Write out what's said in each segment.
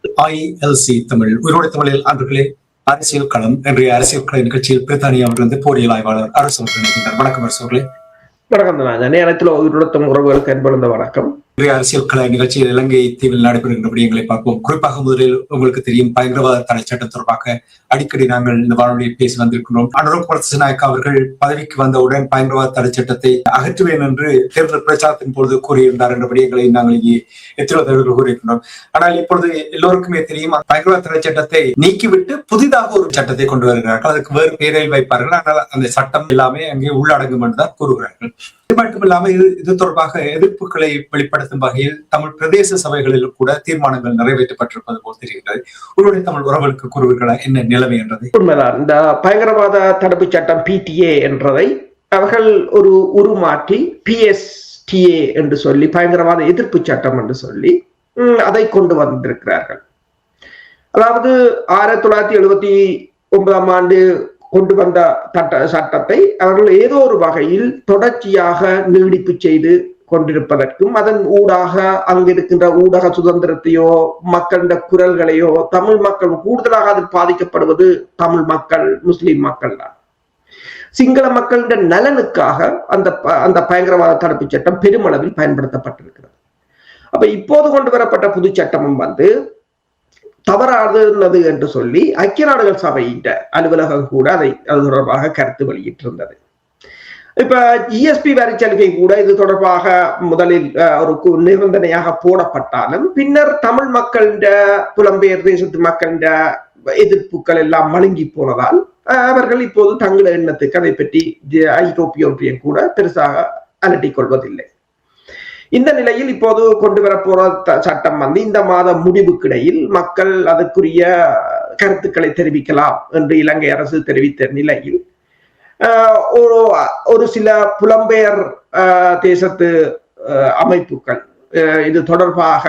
ILC Tamil உயிரோடு தமிழில் அன்பர்களே, அரசியல் களம் இன்றைய அரசியல் கள நிகழ்ச்சியில் பிரித்தானியாவிலிருந்து போரியல் ஆய்வாளர் அரசு அவர்கள் இருக்கின்றார். வணக்கம் அரசு அவர்களே. வணக்கம். நேரத்தில் உயிரோடு உறவுகளுக்கு அன்பளிந்த வணக்கம். இன்றைய அரசியல் கள நிகழ்ச்சியில் இலங்கை தீவில் நடைபெறுகின்ற விடயங்களை பார்ப்போம். குறிப்பாக முதலில் உங்களுக்கு தெரியும், பயங்கரவாத தடை சட்டம் தொடர்பாக அடிக்கடி நாங்கள் இந்த வானொலியில் பேசி வந்திருக்கிறோம். அனுரூப் பரத்சநாயக்க அவர்கள் பதவிக்கு வந்தவுடன் பயங்கரவாத தடை சட்டத்தை அகற்றுவேன் என்று தேர்தல் பிரச்சாரத்தின் பொழுது கூறியிருந்தார் என்ற விடயங்களை நாங்கள் இங்கே எத்தனை தடவைகள் கூறியிருக்கின்றோம். ஆனால் இப்பொழுது எல்லோருக்குமே தெரியும், பயங்கரவாத தடை சட்டத்தை நீக்கிவிட்டு புதிதாக ஒரு சட்டத்தை கொண்டு வருகிறார்கள். அதுக்கு வேறு பெயரில் வைப்பார்கள். ஆனால் அந்த சட்டம் எல்லாமே அங்கே உள்ளடங்கும் என்றுதான் கூறுகிறார்கள். இது மட்டுமில்லாமல் இது தொடர்பாக எதிர்ப்புகளை வெளிப்படுத்தும் வகையில் தமிழ் பிரதேச சபைகளில் கூட தீர்மானங்கள் நிறைவேற்றப்பட்டிருப்பது போல் தெரிகிறது. உங்களுடைய தமிழ் உறவுகளுக்கு கூறுவீர்களா என்ன நிலைமை என்றது? உண்மைதான். இந்த பயங்கரவாத தடுப்பு சட்டம் PTA என்றதை அவர்கள் ஒரு உருமாற்றி PSTA என்று சொல்லி பயங்கரவாத எதிர்ப்பு சட்டம் என்று சொல்லி அதை கொண்டு வந்திருக்கிறார்கள். அதாவது 1979 ஆண்டு கொண்டு வந்த சட்டத்தை அவர்கள் ஏதோ ஒரு வகையில் தொடர்ச்சியாக நீடிப்பு செய்து கொண்டிருப்பதற்கும் அதன் ஊடாக அங்கிருக்கின்ற ஊடக சுதந்திரத்தையோ மக்களின் குரல்களையோ தமிழ் மக்கள் கூடுதலாக அதில் பாதிக்கப்படுவது தமிழ் மக்கள், முஸ்லிம் மக்கள் தான். சிங்கள மக்களின் நலனுக்காக அந்த பயங்கரவாத தடுப்பு சட்டம் பெருமளவில் பயன்படுத்தப்பட்டிருக்கிறது. அப்ப இப்போது கொண்டு வரப்பட்ட புது சட்டமும் தவறானது என்று சொல்லி ஐக்கிய நாடுகள் சபையின் அலுவலகம் கூட அது தொடர்பாக கருத்து வெளியிட்டிருந்தது. இப்ப GSP வரி சலுகை கூட இது தொடர்பாக முதலில் ஒரு நிபந்தனையாக போடப்பட்டாலும் பின்னர் தமிழ் மக்களின் புலம்பெயர் தேசத்து மக்களின் எதிர்ப்புகள் எல்லாம் மழுங்கி போனதால் அவர்கள் இப்போது தங்கள் எண்ணத்துக்கு அதை பற்றி ஐரோப்பிய ஒன்றியம் கூட பெருசாக அலட்டிக் கொள்வதில்லை. இந்த நிலையில் இப்போது கொண்டு வரப்போற சட்டம் இந்த மாத முடிவுக்கிடையில் மக்கள் அதற்குரிய கருத்துக்களை தெரிவிக்கலாம் என்று இலங்கை அரசு தெரிவித்த நிலையில் ஒரு சில புலம்பெயர் தேசத்து அமைப்புகள் இது தொடர்பாக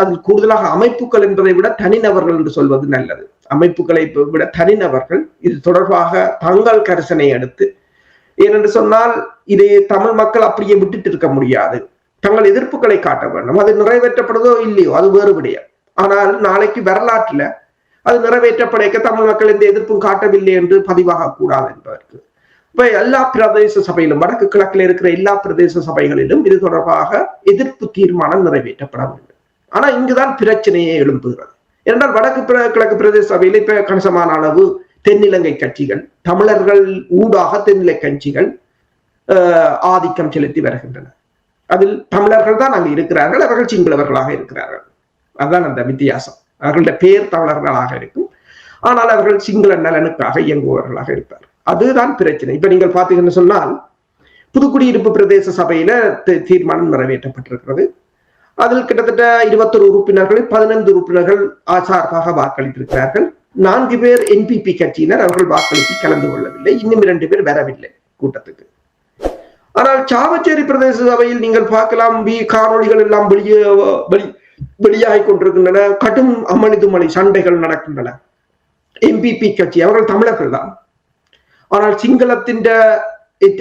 அதில் கூடுதலாக அமைப்புகள் என்பதை விட தனிநபர்கள் என்று சொல்வது நல்லது. அமைப்புகளை விட தனிநபர்கள் இது தொடர்பாக தங்கள் கரிசனை எடுத்து, ஏனென்று சொன்னால் இதை தமிழ் மக்கள் அப்படியே விட்டுட்டு இருக்க முடியாது. தங்கள் எதிர்ப்புகளை காட்ட வேண்டும். அது நிறைவேற்றப்படுதோ இல்லையோ அது வேறு விடயம். ஆனால் நாளைக்கு வரலாற்றுல அது நிறைவேற்றப்படைக்க தமிழ் மக்கள் எந்த எதிர்ப்பும் காட்டவில்லை என்று பதிவாக கூடாது என்பதற்கு இப்ப எல்லா பிரதேச சபையிலும், வடக்கு கிழக்கில் இருக்கிற எல்லா பிரதேச சபைகளிலும் இது தொடர்பாக எதிர்ப்பு தீர்மானம் நிறைவேற்றப்பட வேண்டும். ஆனா இங்குதான் பிரச்சனையே எழும்புகிறது. ஏனென்றால் வடக்கு கிழக்கு பிரதேச சபையில இப்ப கணிசமான அளவு தென்னிலங்கை கட்சிகள், தமிழர்கள் ஊடாக தென்னிலை கட்சிகள் ஆதிக்கம் செலுத்தி வருகின்றன. அதில் தமிழர்கள் தான் அங்கு இருக்கிறார்கள், அவர்கள் சிங்களவர்களாக இருக்கிறார்கள். அதுதான் அந்த வித்தியாசம். அவர்களுடைய பேர் தமிழர்களாக இருக்கும், ஆனால் அவர்கள் சிங்கள நலனுக்காக இயங்குபவர்களாக இருப்பார். அதுதான் பிரச்சனை. இப்ப நீங்கள் பாத்தீங்கன்னு சொன்னால் புதுக்குடியிருப்பு பிரதேச சபையில தீர்மானம் நிறைவேற்றப்பட்டிருக்கிறது. அதில் கிட்டத்தட்ட 21 உறுப்பினர்கள் 15 உறுப்பினர்கள் சார்பாக வாக்களித்திருக்கிறார்கள். 4 பேர் NPP கட்சியினர் அவர்கள் வாக்களித்து கலந்து கொள்ளவில்லை. இன்னும் 2 பேர் வரவில்லை கூட்டத்துக்கு. ஆனால் சாவச்சேரி பிரதேச சபையில் நீங்கள் பார்க்கலாம், காணொலிகள் எல்லாம் வெளியாகிக் கொண்டிருக்கின்றன. கடும் அமளிதுமளி சண்டைகள் நடக்கின்றன. MPP கட்சி அவர்கள் தமிழர்கள் தான். ஆனால் சிங்களத்தின்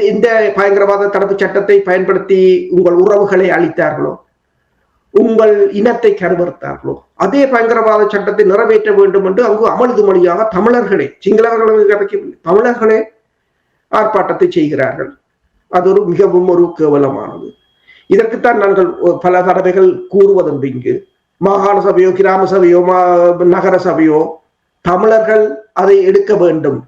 இந்த பயங்கரவாத தடுப்பு சட்டத்தை பயன்படுத்தி உங்கள் உறவுகளை அளித்தார்களோ, உங்கள் இனத்தை கருவறுத்தார்களோ, அதே பயங்கரவாத சட்டத்தை நிறைவேற்ற வேண்டும் என்று அங்கு அமளிதுமளியாக தமிழர்களே, சிங்களவர்களுக்கு தமிழர்களே ஆர்ப்பாட்டத்தை செய்கிறார்கள். அது மிகவும் ஒரு கேவலமானது. இதற்குத்தான் நாங்கள் பல தடவைகள் கூறுவதுண்டு. இங்கு மாகாண சபையோ, கிராம சபையோ, நகர சபையோ தமிழர்கள் அதை எடுக்க வேண்டும்.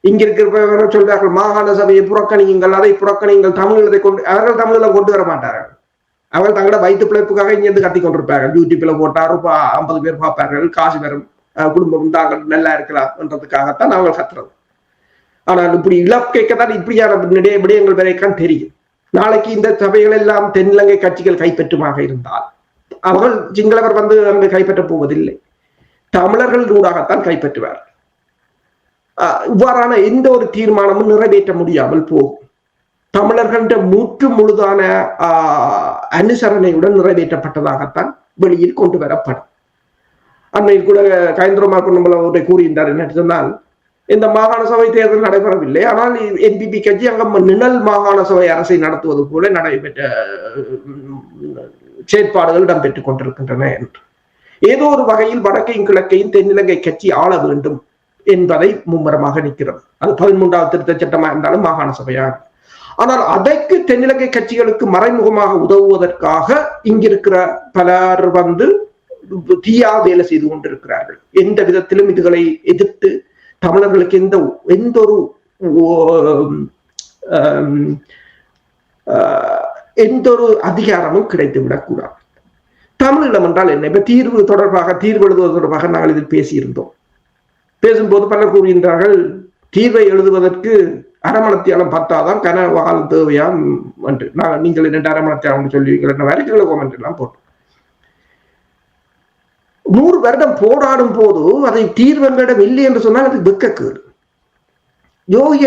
இங்கிருக்கிற சொல்றார்கள் மாகாண சபையை புறக்கணியுங்கள், அதை புறக்கணியுங்கள், தமிழத்தை கொண்டு அவர்கள் தமிழை கொண்டு வர மாட்டார்கள். அவர்கள் தங்களோட வயிற்று பிழைப்புக்காக இங்கிருந்து கத்தி கொண்டிருப்பார்கள். யூடியூப்ல போட்டார் 50 பேர் பார்ப்பார்கள், காசு வரும், குடும்பம் தாங்கள் நல்லா இருக்கலாம் என்றதுக்காகத்தான் அவர்கள் கத்துறது. ஆனால் இப்படி இலக்கைக்கத்தான் இப்படியான விடயங்கள் வரைக்கும் தெரியும். நாளைக்கு இந்த சபைகள் எல்லாம் தென்னிலங்கை கட்சிகள் கைப்பற்றுமாக இருந்தால் அவர்கள் சிங்களவர் அங்கு கைப்பற்ற போவதில்லை, தமிழர்கள் ஊடாகத்தான் கைப்பற்றுவார். இவ்வாறான எந்த ஒரு தீர்மானமும் நிறைவேற்ற முடியாமல் போகும். தமிழர்கள முழுதான அனுசரணையுடன் நிறைவேற்றப்பட்டதாகத்தான் வெளியில் கொண்டு வரப்படும். அண்மையில் கூட கயந்திரமா நம்மளை கூறியிருந்தார். என்ன சொன்னால், இந்த மாகாண சபை தேர்தல் நடைபெறவில்லை, ஆனால் NPP கட்சி அங்க நிழல் மாகாண சபை அரசை நடத்துவது போல நடைபெற்ற செயற்பாடுகள் இடம்பெற்றுக் கொண்டிருக்கின்றன என்று. ஏதோ ஒரு வகையில் வடக்கையும் கிழக்கையும் தென்னிலங்கை கட்சி ஆள வேண்டும் என்பதை மும்முரமாக நிற்கிறது. அது 13வது திருத்த சட்டமாக இருந்தாலும் மாகாண சபையாக. ஆனால் அதற்கு தென்னிலங்கை கட்சிகளுக்கு மறைமுகமாக உதவுவதற்காக இங்கிருக்கிற பலர் தீயா வேலை செய்து கொண்டிருக்கிறார்கள். எந்த விதத்திலும் இதுகளை எதிர்த்து தமிழர்களுக்கு எந்த ஒரு அதிகாரமும் கிடைத்துவிடக்கூடாது. தமிழீழம் என்றால் என்ன? இப்ப தீர்வு எழுதுவது தொடர்பாக நாங்கள் இதில் பேசியிருந்தோம். பேசும்போது பலர் கூறுகின்றார்கள், தீர்வை எழுதுவதற்கு அரமணத்தியாலம் பத்தாதான் கனவால் தேவையாம் என்று. நீங்கள் 2 அரமணத்தியாலம் சொல்லுவீங்கள் வரைக்கும் எல்லாம் போட்டோம். 100 வருடம் போராடும் போது அதை தீர்வங்களிடம் இல்லை என்று சொன்னால் அது வெக்கக்கேடு. யோகி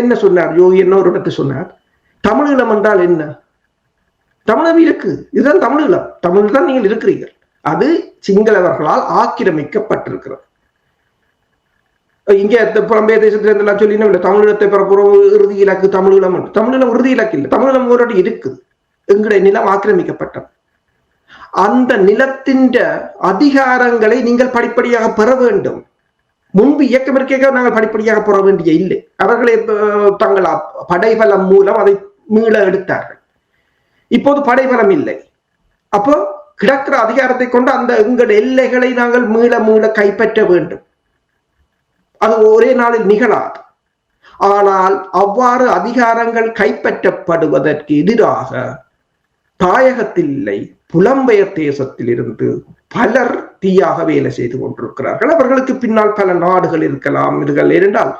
என்ன சொன்னார்? யோகி என்ன ஒரு இடத்தை சொன்னார், தமிழீழம் என்றால் என்ன? தமிழம் இருக்கு, இதுதான் தமிழீழம். தமிழ் தான் நீங்கள் இருக்கிறீர்கள். அது சிங்களவர்களால் ஆக்கிரமிக்கப்பட்டிருக்கிறது. இங்கே புலம்பெயர் தேசத்திலிருந்தெல்லாம் சொல்லி தமிழீழத்தை பிறப்புறம் இறுதி இலக்கு தமிழீழம். தமிழீழம் இறுதி இலக்கு இல்லை. தமிழீழம் ஒரு இருக்குது. எங்களுடைய நிலம் ஆக்கிரமிக்கப்பட்டது. அந்த நிலத்தின் அதிகாரங்களை நீங்கள் படிப்படியாக பெற வேண்டும். முன்பு இயக்கம் இருக்க நாங்கள் படிப்படியாக பெற வேண்டிய இல்லை. அவர்களை தங்கள் படைபலம் மூலம் அதை மீள எடுத்தார்கள். இப்போது படைபலம் இல்லை. அப்போ கிடக்கிற அதிகாரத்தை கொண்டு அந்த எங்கள் எல்லைகளை நாங்கள் மீள கைப்பற்ற வேண்டும். அது ஒரே நாளில் நிகழாது. ஆனால் அவ்வாறு அதிகாரங்கள் கைப்பற்றப்படுவதற்கு எதிராக தாயகத்தில் இல்லை, புலம்பெயர் தேசத்தில் இருந்து பலர் தீயாக வேலை செய்து கொண்டிருக்கிறார்கள். அவர்களுக்கு பின்னால் பல நாடுகள் இருக்கலாம். ஏனென்றால்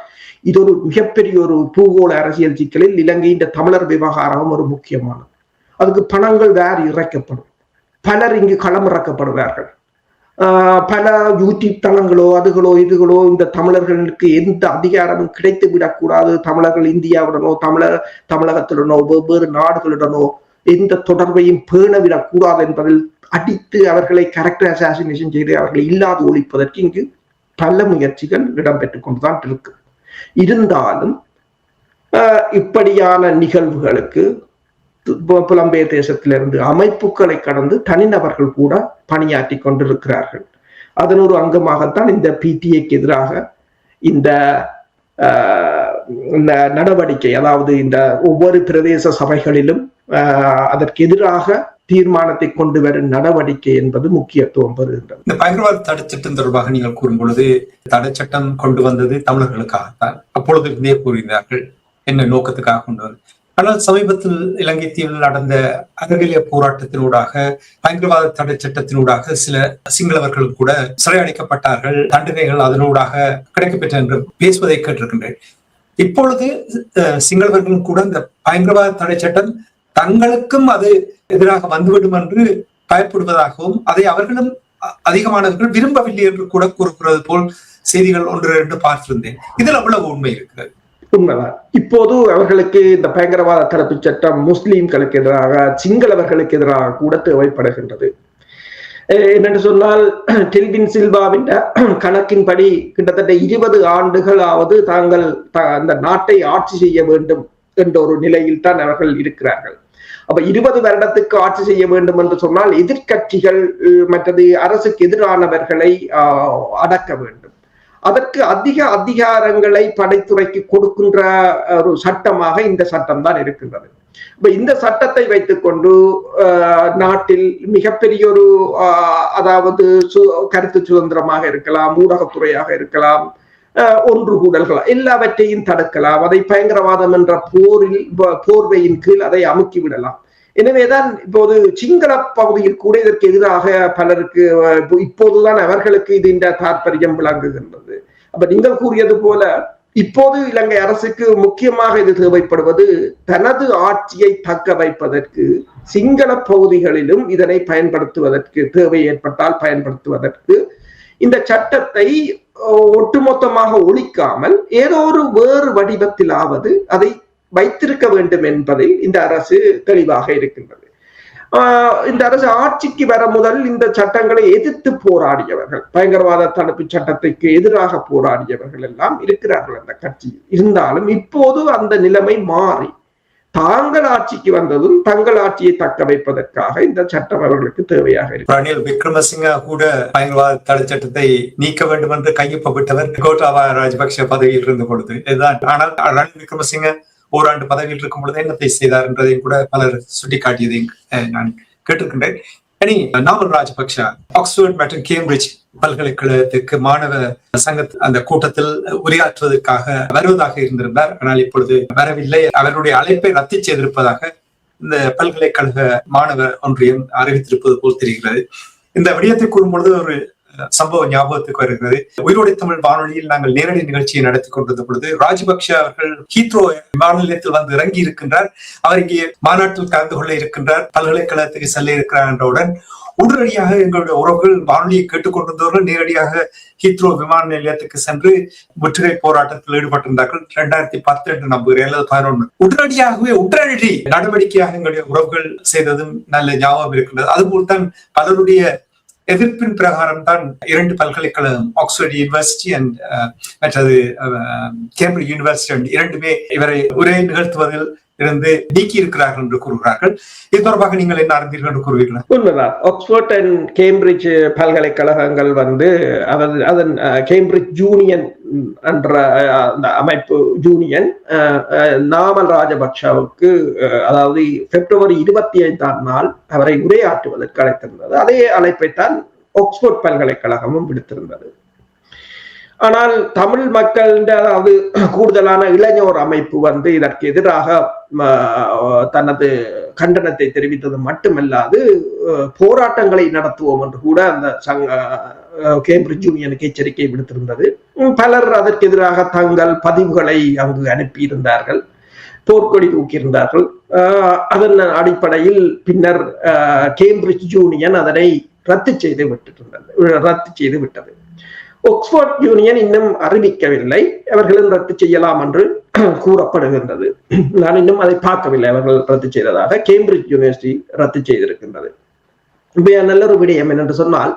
இது ஒரு மிகப்பெரிய ஒரு பூகோள அரசியல் சிக்கலில் இலங்கையின் தமிழர் விவகாரம் ஒரு முக்கியமானது. அதுக்கு பணங்கள் வேறு இறைக்கப்படும். பலர் இங்கு களமிறக்கப்படுவார்கள். பல யூடியூப் தளங்களோ அதுகளோ இதுகளோ இந்த தமிழர்களுக்கு எந்த அதிகாரமும் கிடைத்து விடக்கூடாது, தமிழர்கள் இந்தியாவுடனோ தமிழகத்துடனோ வெவ்வேறு நாடுகளுடனோ எந்த தொடர்பையும் பேணவிடக் கூடாது என்பதில் அடித்து அவர்களை கேரக்டர் அசாசினேஷன் செய்து அவர்களை இல்லாது ஒழிப்பதற்கு இங்கு பல முயற்சிகள் இடம்பெற்றுக் கொண்டுதான் இருக்கு. இருந்தாலும் இப்படியான நிகழ்வுகளுக்கு புலம்பெயர் தேசத்திலிருந்து அமைப்புகளை கடந்து தனிநபர்கள் கூட பணியாற்றி கொண்டிருக்கிறார்கள். அதன் ஒரு அங்கமாகத்தான் இந்த பிடிஏக்கு எதிராக இந்த நடவடிக்கை, அதாவது இந்த ஒவ்வொரு பிரதேச சபைகளிலும் அதற்கு எதிராக தீர்மானத்தை கொண்டு வரும் நடவடிக்கை என்பது முக்கியத்துவம் பெறுகின்றது. இந்த பயங்கரவாத தடை சட்டம் தொடர்பாக நீங்கள் கூறும் பொழுது தடை சட்டம் கொண்டு வந்தது தமிழர்களுக்காகத்தான் அப்பொழுது இருந்தே கூறுகிறார்கள், என்ன நோக்கத்துக்காக கொண்டு வந்து. ஆனால் சமீபத்தில் இலங்கை தீவில் நடந்த அகநிலைய போராட்டத்தினூடாக பயங்கரவாத தடை சட்டத்தினூடாக சில சிங்களவர்கள் கூட சிறையடைக்கப்பட்டார்கள், தண்டனைகள் அதனூடாக கிடைக்கப்பெற்ற என்று பேசுவதை கேட்டிருக்கின்றேன். இப்பொழுது சிங்களவர்களும் கூட இந்த பயங்கரவாத தடை சட்டம் தங்களுக்கும் அது எதிராக வந்துவிடும் என்று பயப்படுவதாகவும் அதை அவர்களும் அதிகமானவர்கள் விரும்பவில்லை என்று கூட கூறுகிறது போல் செய்திகள் 1-2 பார்த்திருந்தேன். இதில் அவ்வளவு உண்மை இருக்கிறது. உண்மைதான். இப்போது அவர்களுக்கு இந்த பயங்கரவாத தடுப்பு சட்டம் முஸ்லிம்களுக்கு எதிராக சிங்களவர்களுக்கு எதிராக கூட தேவைப்படுகின்றது. என்னென்று சொன்னால் டெல்வின் சில்வாவின் கணக்கின்படி கிட்டத்தட்ட 20 ஆண்டுகளாவது தாங்கள் அந்த நாட்டை ஆட்சி செய்ய வேண்டும் என்ற ஒரு நிலையில் தான் அவர்கள் இருக்கிறார்கள். அப்ப 20 வருடத்துக்கு ஆட்சி செய்ய வேண்டும் என்று சொன்னால் எதிர்கட்சிகள் மற்றது அரசுக்கு எதிரானவர்களை அடக்க வேண்டும். அதற்கு அதிக அதிகாரங்களை படைத்துறைக்கு கொடுக்கின்ற ஒரு சட்டமாக இந்த சட்டம் தான் இருக்கின்றது. இப்ப இந்த சட்டத்தை வைத்துக் கொண்டு நாட்டில் மிகப்பெரிய ஒரு அதாவது கருத்து சுதந்திரமாக இருக்கலாம், ஊடகத்துறையாக இருக்கலாம், ஒன்று கூடல்கள் எல்லாவற்றையும் தடுக்கலாம். அதை பயங்கரவாதம் என்ற போர்வையின் கீழ் அதை அமுக்கி விடலாம். எனவேதான் இப்போது சிங்கள பகுதியில் கூட இதற்கு எதிராக பலருக்கு இப்போதுதான் அவர்களுக்கு இது இந்த தாற்பயம் விளங்குகின்றது. அப்ப நீங்கள் கூறியது போல இப்போது இலங்கை அரசுக்கு முக்கியமாக இது தேவைப்படுவது தனது ஆட்சியை தக்க வைப்பதற்கு சிங்கள பகுதிகளிலும் இதனை பயன்படுத்துவதற்கு தேவை ஏற்பட்டால் பயன்படுத்துவதற்கு இந்த சட்டத்தை ஒட்டுமொத்தமாக ஒழிக்காமல் ஏதோ ஒரு வேறு வடிவத்திலாவது அதை வைத்திருக்க வேண்டும் என்பதில் இந்த அரசு தெளிவாக இருக்கின்றது. இந்த அரசு ஆட்சிக்கு வர முதல் இந்த சட்டங்களை எதிர்த்து போராடியவர்கள், பயங்கரவாத தடுப்பு சட்டத்திற்கு எதிராக போராடியவர்கள் எல்லாம் இருக்கிறார்கள் அந்த கட்சியில். இருந்தாலும் இப்போது அந்த நிலைமை மாறி தாங்கள் ஆட்சிக்கு வந்ததும் தங்கள் ஆட்சியை தக்க வைப்பதற்காக இந்த சட்டம் அவர்களுக்கு தேவையாக இருக்கு. ரணில் விக்ரமசிங்க கூட பயங்கரவாத தடை சட்டத்தை நீக்க வேண்டும் என்று கையொப்பமிட்டவர் கோட்டாபய ராஜபக்ஷ பதவியில் இருந்த பொழுது இதுதான். ஆனால் ரணில் விக்ரமசிங்க ஓராண்டு பதவியில் இருக்கும் பொழுது என்னத்தை செய்தார் என்பதையும் கூட பலர் சுட்டிக்காட்டியதை நான் கேட்டிருக்கின்றேன். இனி நாமல் ராஜபக்ஷ ஆக்ஸ்போர்ட் மற்றும் கேம்பிரிட்ஜ் பல்கலைக்கழகத்திற்கு மாணவ சங்க அந்த கூட்டத்தில் உரையாற்றுவதற்காக வருவதாக இருந்திருந்தார். ஆனால் இப்பொழுது வரவில்லை. அவருடைய அழைப்பை ரத்து செய்திருப்பதாக இந்த பல்கலைக்கழக மாணவர் ஒன்றியம் அறிவித்திருப்பது போல் தெரிகிறது. இந்த விடயத்தை கூறும்பொழுது ஒரு சம்பவம் ஞாபகத்துக்கு வருகிறது. உயிரோடை தமிழ் வானொலியில் நாங்கள் நேரடி நிகழ்ச்சியை நடத்தி கொண்டிருந்த பொழுது ராஜபக்ஷ அவர்கள் ஹீத்ரோ விமான நிலையத்தில் வந்து இறங்கி இருக்கின்றார். அவர் இங்கே மாநாட்டில் கலந்து கொள்ள இருக்கின்றார், பல்கலைக்கழகத்துக்கு செல்ல இருக்கிறார் என்றவுடன் உடனடியாக எங்களுடைய உறவுகள் வானொலியை கேட்டுக்கொண்டிருந்தவர்கள் நேரடியாக ஹீத்ரோ விமான நிலையத்துக்கு சென்று முற்றுகை போராட்டத்தில் ஈடுபட்டிருந்தார்கள். 2010 என்று நம்புகிறேன் அல்லது 11. உடனடி நடவடிக்கையாக எங்களுடைய உறவுகள் செய்ததும் நல்ல ஞாபகம் இருக்கின்றது. அதுபோல்தான் பலருடைய எதிர்ப்பின் பிரகாரம் தான் 2 பல்கலைக்கழகம் ஆக்ஸ்போர்ட் யூனிவர்சிட்டி அண்ட் மற்றது கேம்பிரிட்ஜ் யூனிவர்சிட்டி இரண்டுமே இவரை உரை நிகழ்த்துவதில் இருந்து நீக்கி இருக்கிறார்கள் என்று கூறுகிறார்கள். இது தொடர்பாக நீங்கள் என்ன அறிந்தீர்கள் என்று கூறுவீர்களா? உண்மைதான். ஆக்ஸ்போர்ட் அண்ட் கேம்பிரிட்ஜ் பல்கலைக்கழகங்கள் அதன் கேம்பிரிட்ஜ் யூனியன் என்ற அந்த அமைப்பு யூனியன் நாமல் ராஜபக்ஷவுக்கு அதாவது பிப்ரவரி 25ஆம் நாள் அவரை உரையாற்றுவதற்கு அழைத்திருந்தது. அதே அழைப்பைத்தான் ஆக்ஸ்போர்ட் பல்கலைக்கழகமும் விடுத்திருந்தது. ஆனால் தமிழ் மக்கள் அதாவது கூடுதலான இளைஞர் அமைப்பு இதற்கு எதிராக தனது கண்டனத்தை தெரிவித்தது மட்டுமல்லாது போராட்டங்களை நடத்துவோம் என்று கூட அந்த கேம்பிரிட்ஜ் யூனியனுக்கு எச்சரிக்கை விடுத்திருந்தது. பலர் அதற்கு எதிராக தங்கள் பதிவுகளை அங்கு அனுப்பியிருந்தார்கள், போர்க்கொடி தூக்கியிருந்தார்கள். அதன் அடிப்படையில் பின்னர் கேம்பிரிட்ஜ் யூனியன் அதனை ரத்து செய்து விட்டது. ஆக்ஸ்போர்ட் யூனியன் இன்னும் அறிவிக்கவில்லை, அவர்களும் ரத்து செய்யலாம் என்று கூறப்படுகின்றது. நான் இன்னும் அதை பார்க்கவில்லை அவர்கள் ரத்து செய்ததாக. கேம்பிரிட்ஜ் யூனிவர்சிட்டி ரத்து செய்திருக்கின்றது. நல்ல ஒரு விடயம் என்னென்று சொன்னால்,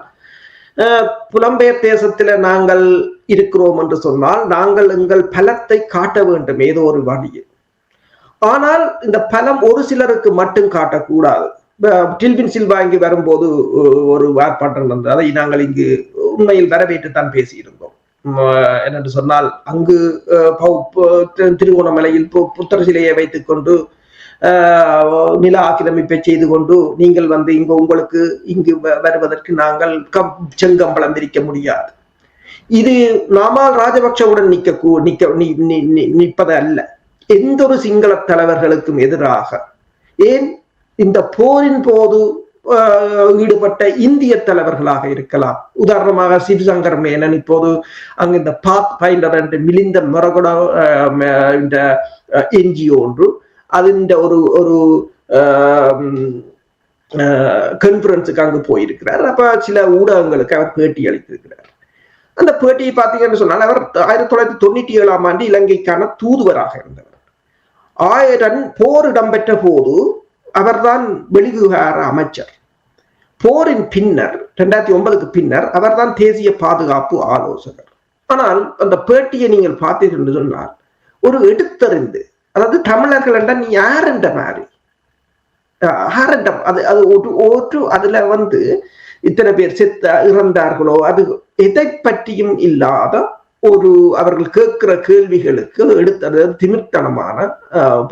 புலம்பெயர் தேசத்துல நாங்கள் இருக்கிறோம் என்று சொன்னால் நாங்கள் எங்கள் பலத்தை காட்ட வேண்டும் ஏதோ ஒரு வழியில். ஆனால் இந்த பலம் ஒரு சிலருக்கு மட்டும் காட்டக்கூடாது. டில்வின் சில்வா இங்கு வரும்போது ஒரு ஆர்ப்பாட்டம் நடந்தது. அதை நாங்கள் இங்கு உண்மையில் வரவேற்றுத்தான் பேசியிருந்தோம். என்னென்று சொன்னால், அங்கு திருகோணமலையில் புத்தர் சிலையை வைத்துக் கொண்டு நில ஆக்கிரமிப்பை செய்து கொண்டு நீங்கள் உங்களுக்கு இங்கு வருவதற்கு நாங்கள் செங்கம்பளம் விரிக்க முடியாது. இது நாமல் ராஜபக்ஷவுடன் நிற்பது அல்ல, எந்த ஒரு சிங்கள தலைவர்களுக்கும் எதிராக. ஏன் இந்த போரின் போது ஈடுபட்ட இந்திய தலைவர்களாக இருக்கலாம். உதாரணமாக சிவசங்கர் மேனன் இப்போது அங்கு இந்த பாத் பைண்டர் என்று மிலிந்த மொரகொட இந்த என்ஜிஓ ஒன்று அதிண்ட ஒரு கான்ஃபரன்ஸுக்கு அங்கு போயிருக்கிறார். அப்ப சில ஊடகங்களுக்கு அவர் பேட்டி அளித்திருக்கிறார். அந்த பேட்டியை பார்த்தீங்கன்னு சொன்னால், அவர் 1997ஆம் ஆண்டு இலங்கைக்கான தூதுவராக இருந்தவர். 1000 போர் இடம்பெற்ற போது அவர்தான் வெளிவிவகார அமைச்சர். போரின் பின்னர் 2009க்கு பின்னர் அவர்தான் தேசிய பாதுகாப்பு ஆலோசகர். ஆனால் அந்த பேட்டியை நீங்கள் பார்த்தீர்கள் என்று சொன்னால், ஒரு எடுத்தறிந்து, அதாவது தமிழர்கள் என்றால் நீ யார் என்ற மாதிரி அதுல இத்தனை பேர் இறந்தார்களோ அது எதை பற்றியும் இல்லாத ஒரு அவர்கள் கேட்கிற கேள்விகளுக்கு எடுத்தது திமிர்த்தனமான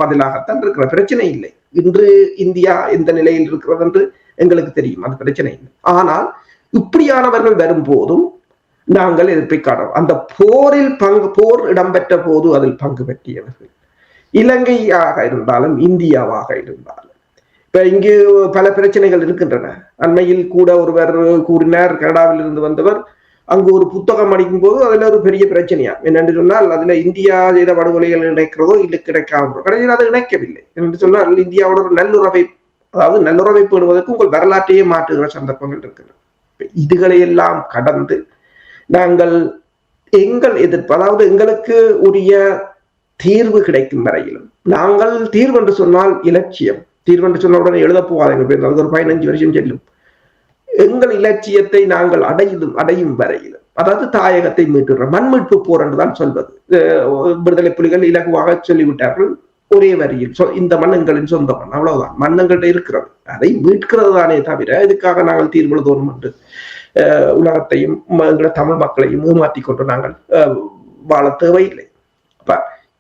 பதிலாகத்தான் இருக்கிற. பிரச்சனை இல்லை, இன்று இந்தியா எந்த நிலையில் இருக்கிறது என்று எங்களுக்கு தெரியும், அது பிரச்சனை இல்லை. ஆனால் இப்படியானவர்கள் வரும்போதும் நாங்கள் எதிர்ப்பை காணோம். அந்த போர் இடம்பெற்ற போது அதில் பங்கு பெற்றியவர்கள் இலங்கையாக இருந்தாலும் இந்தியாவாக இருந்தாலும். இப்ப இங்கு பல பிரச்சனைகள் இருக்கின்றன. அண்மையில் கூட ஒருவர் கூறினார், கனடாவில் இருந்து வந்தவர், அங்கு ஒரு புத்தகம் அடிக்கும் போது அதுல ஒரு பெரிய பிரச்சனையா என்னென்று சொன்னால், அதுல இந்தியா செய்த படுகொலைகள் இணைக்கிறதோ இல்லை கிடைக்காம கடைசியில் அதை இணைக்கவில்லை என்று சொன்னால், இந்தியாவோட ஒரு நல்லுறவை பேணுவதற்கு உங்கள் வரலாற்றையே மாற்றுகிற சந்தர்ப்பங்கள் இருக்கின்றன. இதுகளை எல்லாம் கடந்து நாங்கள் எங்கள் எதிர்ப்பு, அதாவது எங்களுக்கு உரிய தீர்வு கிடைக்கும் வரையிலும், நாங்கள் தீர்வு என்று சொன்னால் இலட்சியம், தீர்வு என்று சொன்ன உடனே எழுத போகாதீங்க, அது ஒரு 15 வருஷம் செல்லும். எங்கள் இலட்சியத்தை நாங்கள் அடையும் வரையிலும், அதாவது தாயகத்தை மீட்டுற மண் மீட்பு போர் என்றுதான் சொல்வது. விடுதலை புலிகள் இலகுவாக சொல்லிவிட்டார்கள். ஒரே வரியில் இந்த மன்னங்களின் சொந்த மண், அவ்வளவுதான். மன்னங்கள்ட்ட இருக்கிறது, அதை மீட்கிறது தானே தவிர இதுக்காக நாங்கள் தீர்வு எழுதணும் என்று உலகத்தையும் எங்களை தமிழ் மக்களையும் ஏமாற்றி கொண்டு நாங்கள் வாழ தேவையில்லை. அப்ப